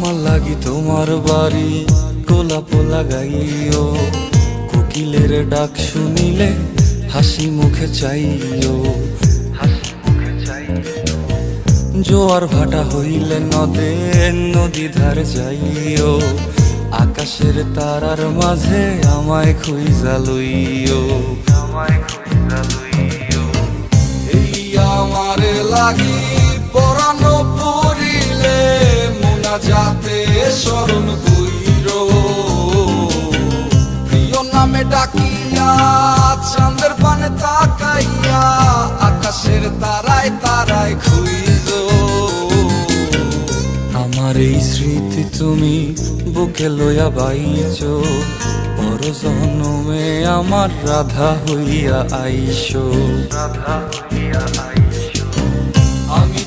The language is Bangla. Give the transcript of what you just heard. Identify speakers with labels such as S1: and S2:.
S1: আমার লাগি তোমার বাড়ি গোলাপ লাগাইও, কোকিলের ডাক শুনিলে হাসি মুখে চাইও, জোয়ার ভাটা হইলে নদে নদী ধার যাইও, আকাশের তারার মাঝে আমায় খুঁজা লইও, এই আমারে লাগি পরানো পড়িলে মোনা যাতে স্মরণ কইরো, প্রিয় নামে ডাকিয়া চাঁদের পানে তাকাইয়া আকাশের তারায় তারায় খুঁজো। আমার এই স্মৃতি তুমি বুকে লইয়া বাইছো, পর জন্মে আমার রাধা হইয়া আইসো, আমি